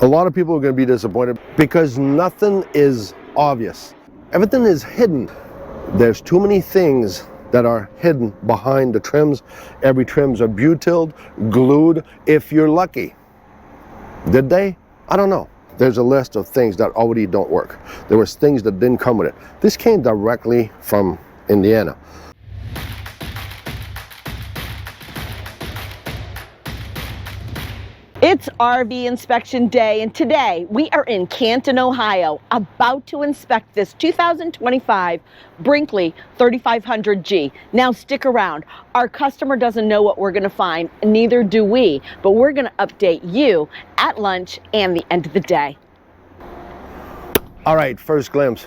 A lot of people are going to be disappointed because nothing is obvious. Everything is hidden. There's too many things that are hidden behind the trims. Every trims are butylled, glued, if you're lucky. Did they? I don't know. There's a list of things that already don't work. There was things that didn't come with it. This came directly from Indiana. It's RV inspection day, and today we are in Canton, Ohio, about to inspect this 2025 Brinkley 3500G. Now stick around. Our customer doesn't know what we're going to find, neither do we, but we're going to update you at lunch and the end of the day. All right, first glimpse.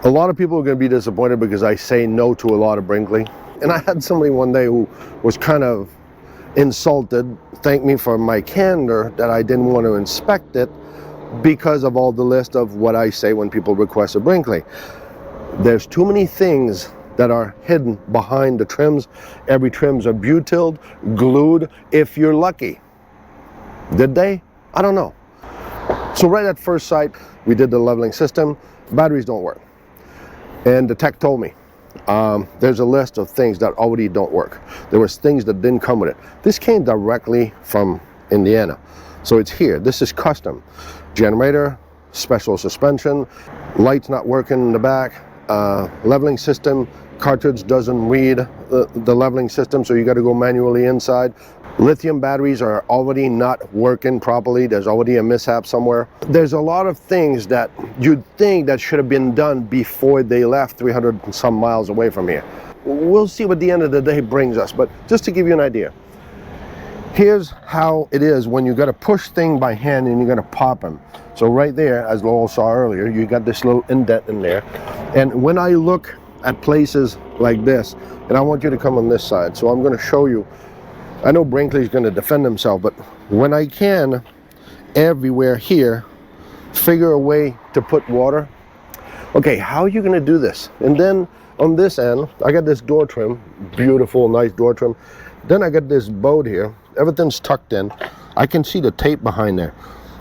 A lot of people are going to be disappointed because I say no to a lot of Brinkley. And I had somebody one day who was kind of insulted, thanked me for my candor that I didn't want to inspect it because of all the list of what I say when people request a Brinkley. There's too many things that are hidden behind the trims. Every trims are butylled, glued, if you're lucky. Did they? I don't know. So right at first sight, we did the leveling system. Batteries don't work. And the tech told me, there's a list of things that already don't work. There was things that didn't come with it. This came directly from Indiana. So it's here. This is custom. Generator, special suspension, lights not working in the back, leveling system, cartridge doesn't read the leveling system, so you got to go manually inside. Lithium batteries are already not working properly. There's already a mishap somewhere. There's a lot of things that you'd think that should have been done before they left 300 and some miles away from here. We'll see what the end of the day brings us, but just to give you an idea, here's how it is when you got to push things by hand and you got to pop them. So right there, as Laurel saw earlier, you got this little indent in there. And when I look at places like this, and I want you to come on this side, so I'm going to show you. I know Brinkley's going to defend himself, but when I can, everywhere here, figure a way to put water. Okay, how are you going to do this? And then on this end, I got this door trim, beautiful, nice door trim. Then I got this boat here. Everything's tucked in. I can see the tape behind there.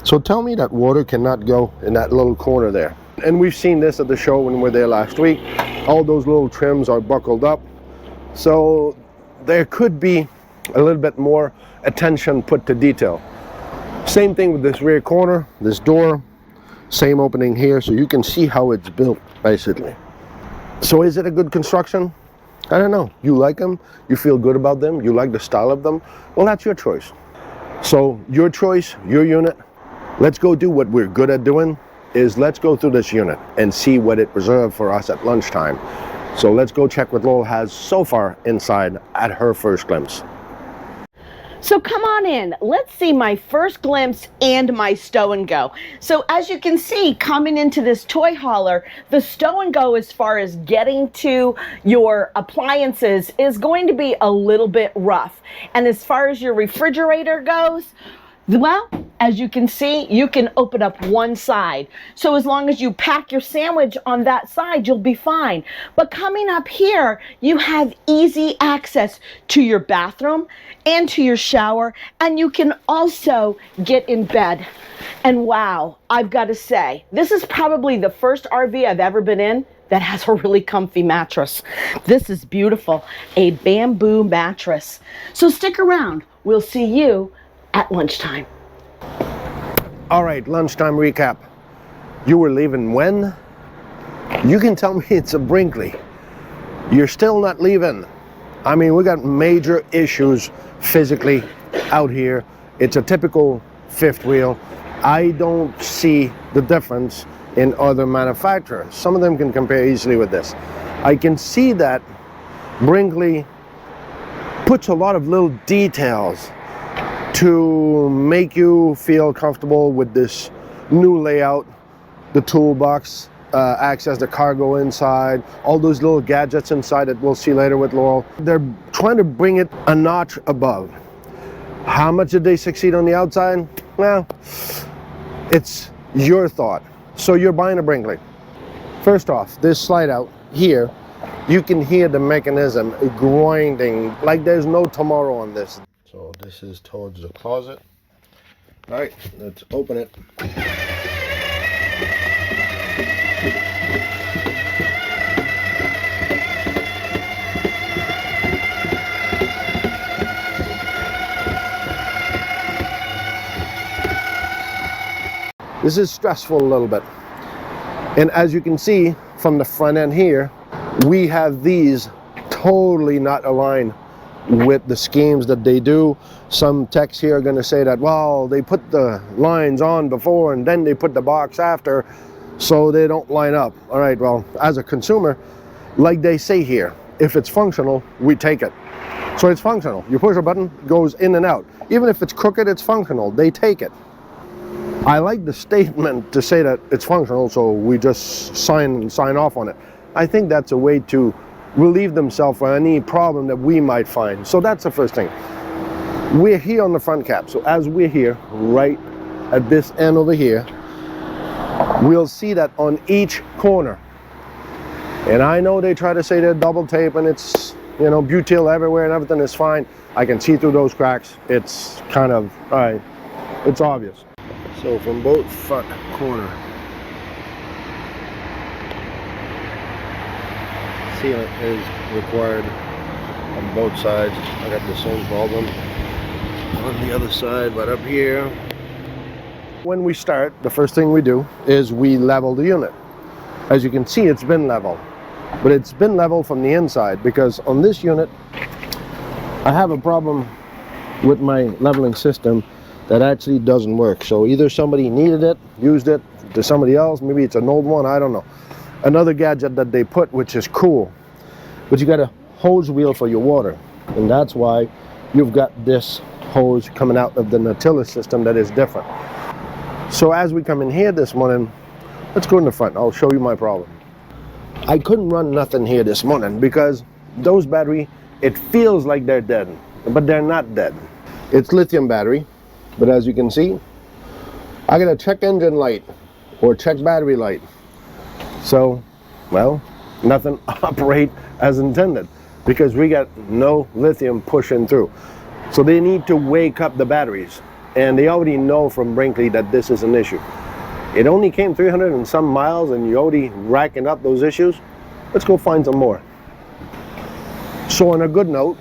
So tell me that water cannot go in that little corner there. And we've seen this at the show when we were there last week. All those little trims are buckled up. So there could be a little bit more attention put to detail. Same thing with this rear corner, this door, same opening here, so you can see how it's built basically. So is it a good construction? I don't know. You like them, you feel good about them, you like the style of them, well, that's your choice. So your choice, your unit. Let's go do what we're good at doing, is let's go through this unit and see what it reserved for us at lunchtime. So let's go check what Laurel has so far inside at her first glimpse. So come on in, let's see my first glimpse and my stow and go. So as you can see, coming into this toy hauler, the stow and go as far as getting to your appliances is going to be a little bit rough. And as far as your refrigerator goes, well, as you can see, you can open up one side. So as long as you pack your sandwich on that side, you'll be fine. But coming up here, you have easy access to your bathroom and to your shower, and you can also get in bed. And wow, I've got to say, this is probably the first RV I've ever been in that has a really comfy mattress. This is beautiful, a bamboo mattress. So stick around, we'll see you at lunchtime. All right, lunchtime recap. You were leaving when? You can tell me it's a Brinkley. You're still not leaving. I mean, we got major issues physically out here. It's a typical fifth wheel. I don't see the difference in other manufacturers. Some of them can compare easily with this. I can see that Brinkley puts a lot of little details to make you feel comfortable with this new layout, the toolbox, access the cargo inside, all those little gadgets inside that we'll see later with Laurel. They're trying to bring it a notch above. How much did they succeed on the outside? Well, it's your thought. So you're buying a Brinkley. First off, this slide out here, you can hear the mechanism grinding like there's no tomorrow on this. So this is towards the closet. All right, let's open it. This is stressful a little bit. And as you can see from the front end here, we have these totally not aligned with the schemes that they do. Some techs here are going to say that, well, they put the lines on before and then they put the box after, so they don't line up. All right, well, as a consumer, like they say here, if it's functional, we take it. So it's functional. You push a button, it goes in and out. Even if it's crooked, it's functional. They take it. I like the statement to say that it's functional, so we just sign off on it. I think that's a way to relieve themselves of any problem that we might find. So that's the first thing. We're here on the front cap, so as we're here, right at this end over here, we'll see that on each corner. And I know they try to say they're double tape and it's, you know, butyl everywhere and everything is fine. I can see through those cracks. It's kind of, all right, it's obvious. So from both front corner, sealant is required on both sides. I got the same problem on the other side, but up here, when we start, the first thing we do is we level the unit. As you can see, it's been level, but it's been level from the inside, because on this unit I have a problem with my leveling system that actually doesn't work. So either somebody needed it, used it to somebody else, maybe it's an old one, I don't know. Another gadget that they put, which is cool, but you got a hose wheel for your water, and that's why you've got this hose coming out of the meticulous system that is different. So as we come in here this morning, let's go in the front, I'll show you my problem. I couldn't run nothing here this morning because those battery, it feels like they're dead, but they're not dead. It's lithium battery. But as you can see, I got a check engine light or check battery light. So, well, nothing operate as intended because we got no lithium pushing through. So they need to wake up the batteries. And they already know from Brinkley that this is an issue. It only came 300 and some miles and you're already racking up those issues. Let's go find some more. So on a good note,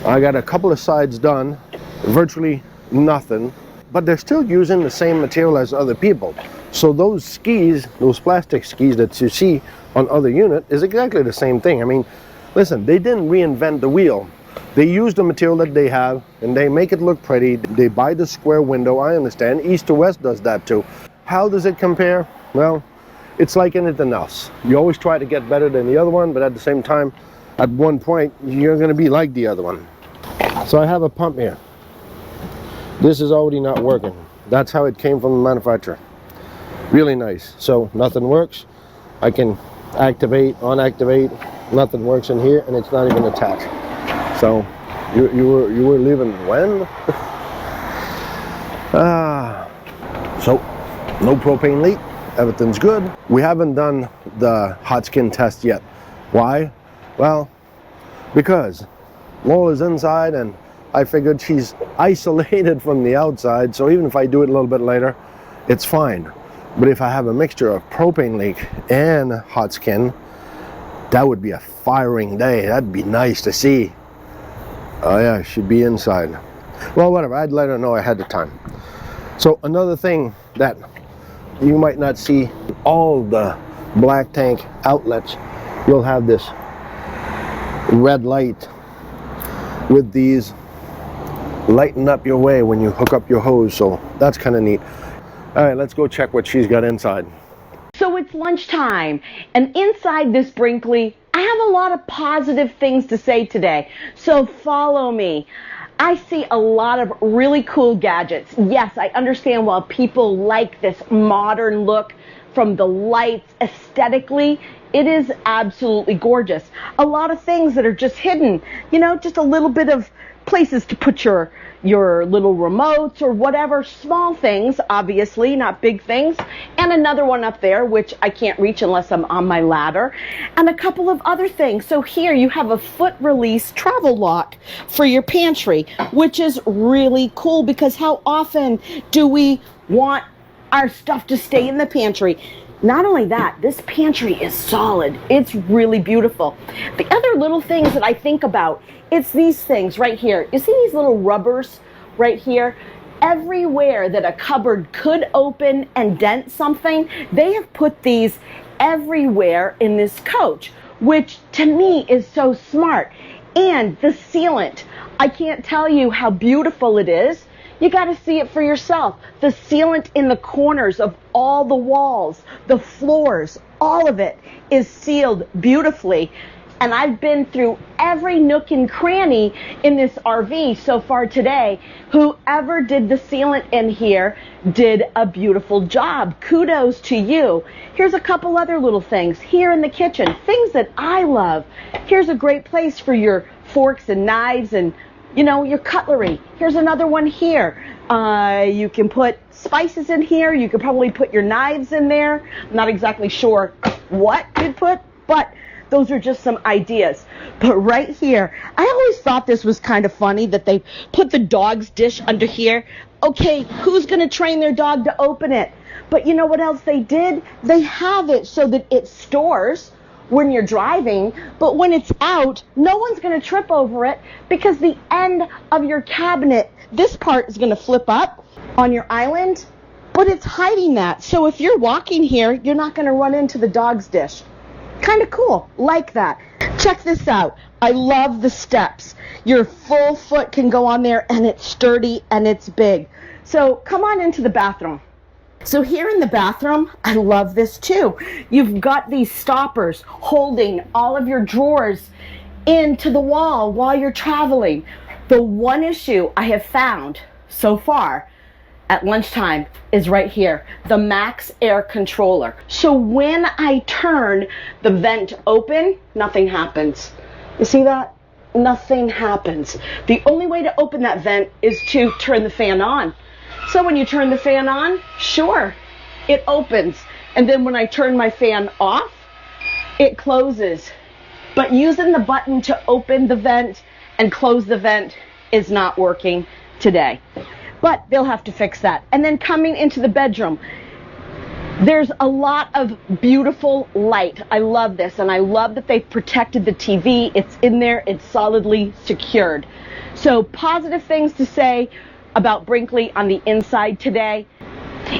I got a couple of sides done, virtually nothing, but they're still using the same material as other people. So those skis, those plastic skis that you see on other unit is exactly the same thing. I mean, listen, they didn't reinvent the wheel. They use the material that they have and they make it look pretty. They buy the square window, I understand. East to West does that too. How does it compare? Well, it's like anything else. You always try to get better than the other one, but at the same time, at one point, you're gonna be like the other one. So I have a pump here. This is already not working. That's how it came from the manufacturer. Really nice. So nothing works. I can activate, unactivate. Nothing works in here, and it's not even attached. So you were leaving when? So no propane leak. Everything's good. We haven't done the hot skin test yet. Why? Well, because Laura's inside and I figured she's isolated from the outside, so even if I do it a little bit later, it's fine. But if I have a mixture of propane leak and hot skin, that would be a firing day. That'd be nice to see. Oh yeah, she'd be inside. Well, whatever, I'd let her know ahead of time. So another thing that you might not see, all the black tank outlets, you'll have this red light with these lighten up your way when you hook up your hose, so that's kind of neat. All right, let's go check what she's got inside. So it's lunchtime, and inside this Brinkley, I have a lot of positive things to say today, so follow me. I see a lot of really cool gadgets. Yes, I understand why people like this modern look from the lights aesthetically. It is absolutely gorgeous. A lot of things that are just hidden, you know, just a little bit of places to put your little remotes or whatever, small things, obviously, not big things, and another one up there, which I can't reach unless I'm on my ladder, and a couple of other things. So here you have a foot release travel lock for your pantry, which is really cool, because how often do we want our stuff to stay in the pantry? Not only that, this pantry is solid. It's really beautiful. The other little things that I think about, it's these things right here. You see these little rubbers right here? Everywhere that a cupboard could open and dent something, they have put these everywhere in this coach, which to me is so smart. And the sealant, I can't tell you how beautiful it is. You got to see it for yourself. The sealant in the corners of all the walls, the floors, all of it is sealed beautifully. And I've been through every nook and cranny in this RV so far today. Whoever did the sealant in here did a beautiful job. Kudos to you. Here's a couple other little things here in the kitchen, things that I love. Here's a great place for your forks and knives and, you know, your cutlery. Here's another one here. You can put spices in here. You could probably put your knives in there. I'm not exactly sure what you'd put, but those are just some ideas. But right here, I always thought this was kind of funny that they put the dog's dish under here. Okay, who's going to train their dog to open it? But you know what else they did? They have it so that it stores when you're driving, but when it's out, no one's going to trip over it, because the end of your cabinet, this part is going to flip up on your island, but it's hiding that. So if you're walking here, you're not going to run into the dog's dish. Kind of cool, like that. Check this out. I love the steps. Your full foot can go on there, and it's sturdy and it's big. So come on into the bathroom. So here in the bathroom, I love this too. You've got these stoppers holding all of your drawers into the wall while you're traveling. The one issue I have found so far at lunchtime is right here, the Max Air Controller. So when I turn the vent open, nothing happens. You see that? Nothing happens. The only way to open that vent is to turn the fan on. So when you turn the fan on, sure, it opens. And then when I turn my fan off, it closes. But using the button to open the vent and close the vent is not working today. But they'll have to fix that. And then coming into the bedroom, there's a lot of beautiful light. I love this, and I love that they've protected the TV. It's in there, it's solidly secured. So positive things to say about Brinkley on the inside today.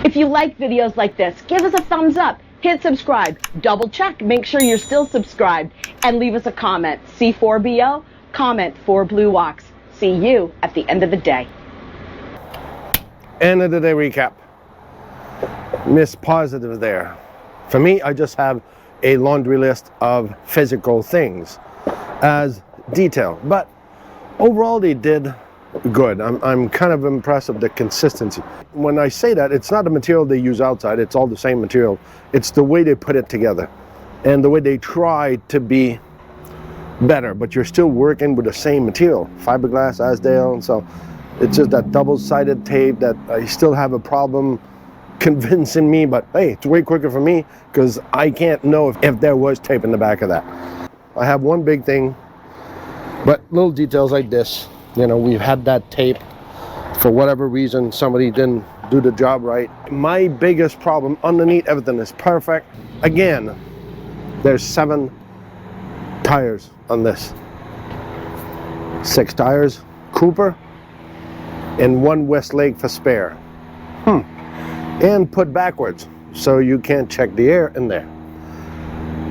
If you like videos like this, give us a thumbs up, hit subscribe, double check, make sure you're still subscribed, and leave us a comment. C4BO, comment for Blue Walks. See you at the end of the day. End of the day recap. Miss Positive there. For me, I just have a laundry list of physical things as detail, but overall they did good. I'm kind of impressed with the consistency. When I say that, it's not the material they use outside, it's all the same material. It's the way they put it together and the way they try to be better, but you're still working with the same material, fiberglass, Asdale. So it's just that double-sided tape that I still have a problem convincing me, but hey, it's way quicker for me because I can't know if there was tape in the back of that. I have one big thing, but little details like this. You know, we've had that tape for whatever reason, somebody didn't do the job right. My biggest problem, underneath everything is perfect. Again, there's 7 tires on this. 6 tires, Cooper, and 1 Westlake for spare. And put backwards, so you can't check the air in there.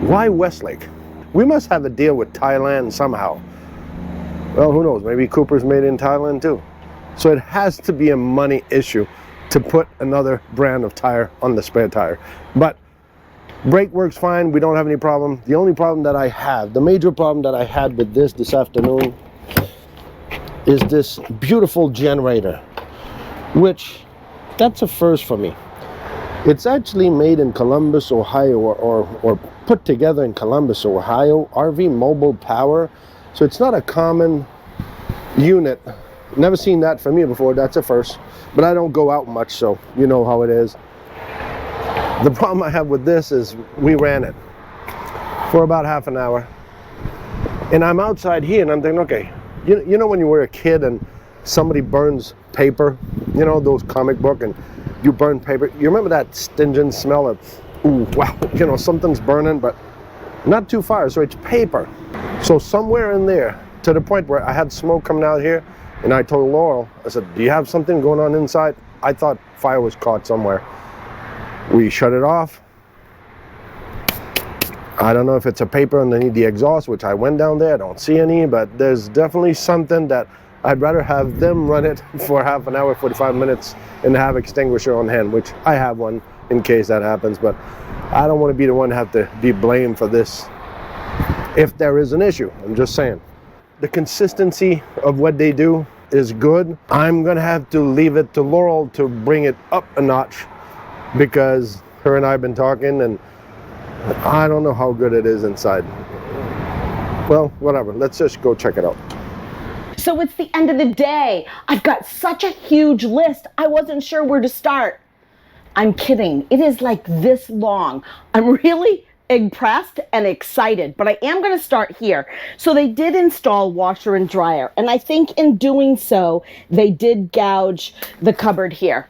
Why Westlake? We must have a deal with Thailand somehow. Well, who knows, maybe Cooper's made in Thailand too. So it has to be a money issue to put another brand of tire on the spare tire. But brake works fine, we don't have any problem. The only problem that I have, the major problem that I had with this afternoon is this beautiful generator, which that's a first for me. It's actually made in Columbus, Ohio, or put together in Columbus, Ohio, RV Mobile Power. So it's not a common unit. Never seen that from you before. That's a first. But I don't go out much, so you know how it is. The problem I have with this is we ran it for about half an hour. And I'm outside here and I'm thinking, okay, you know when you were a kid and somebody burns paper, you know, those comic book, and you burn paper, you remember that stingent smell of, ooh, wow, you know, something's burning, but not too far, so it's paper. So somewhere in there, to the point where I had smoke coming out here, and I told Laurel, I said, do you have something going on inside? I thought fire was caught somewhere. We shut it off. I don't know if it's a paper underneath the exhaust, which I went down there, I don't see any, but there's definitely something that I'd rather have them run it for half an hour, 45 minutes, and have extinguisher on hand, which I have one in case that happens, but I don't want to be the one to have to be blamed for this if there is an issue. I'm just saying. The consistency of what they do is good. I'm gonna have to leave it to Laurel to bring it up a notch, because her and I have been talking and I don't know how good it is inside. Well, whatever, let's just go check it out. So it's the end of the day. I've got such a huge list, I wasn't sure where to start. I'm kidding, it is like this long. I'm really impressed and excited, but I am going to start here. So they did install washer and dryer, and I think in doing so, they did gouge the cupboard here.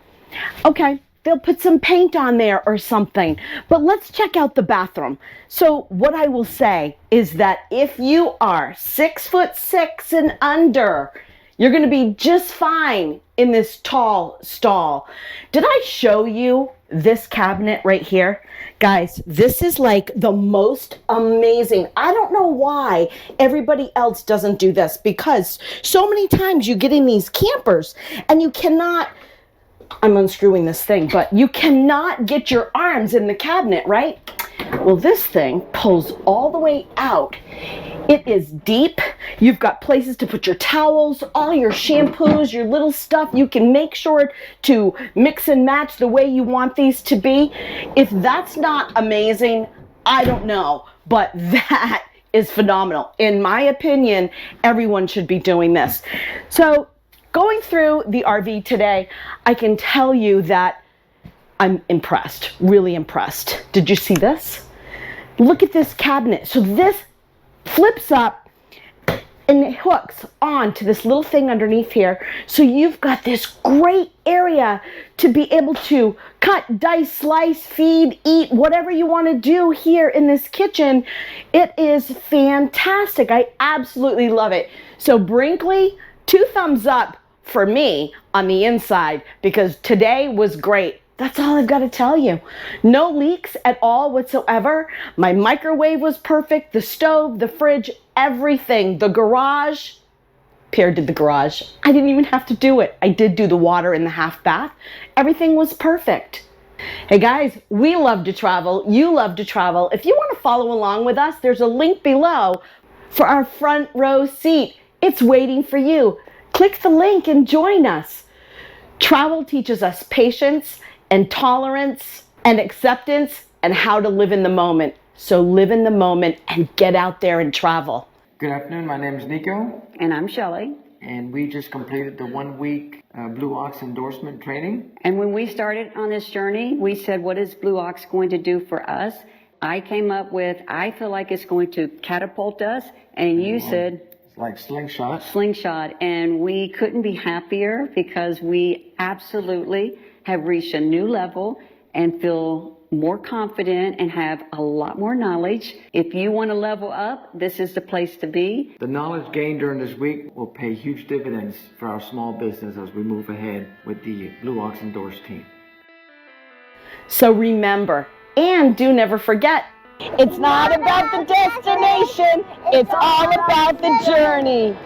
Okay, they'll put some paint on there or something, but let's check out the bathroom. So what I will say is that if you are 6'6" and under, you're going to be just fine in this tall stall. Did I show you this cabinet right here? Guys, this is like the most amazing. I don't know why everybody else doesn't do this, because so many times you get in these campers and you cannot, I'm unscrewing this thing, but you cannot get your arms in the cabinet, right? Well, this thing pulls all the way out. It is deep. You've got places to put your towels, all your shampoos, your little stuff. You can make sure to mix and match the way you want these to be. If that's not amazing, I don't know, but that is phenomenal. In my opinion, everyone should be doing this. So going through the RV today, I can tell you that I'm impressed, really impressed. Did you see this? Look at this cabinet. So this flips up and it hooks on to this little thing underneath here. So you've got this great area to be able to cut, dice, slice, feed, eat, whatever you want to do here in this kitchen. It is fantastic. I absolutely love it. So Brinkley, 2 thumbs up for me on the inside, because today was great. That's all I've got to tell you. No leaks at all whatsoever. My microwave was perfect, the stove, the fridge, everything. The garage, Pierre did the garage. I didn't even have to do it. I did do the water in the half bath. Everything was perfect. Hey guys, we love to travel. You love to travel. If you want to follow along with us, there's a link below for our front row seat. It's waiting for you. Click the link and join us. Travel teaches us patience and tolerance and acceptance and how to live in the moment. So live in the moment and get out there and travel. Good afternoon, my name is Nico. And I'm Shelley. And we just completed the 1-week Blue Ox endorsement training. And when we started on this journey, we said, what is Blue Ox going to do for us? I came up with, I feel like it's going to catapult us. And you said, It's like slingshot. slingshot. And we couldn't be happier, because we absolutely have reached a new level and feel more confident and have a lot more knowledge. If you want to level up, this is the place to be. The knowledge gained during this week will pay huge dividends for our small business as we move ahead with the Blue Ox endorsed team. So remember, and do never forget, it's not about the destination, it's all about the journey.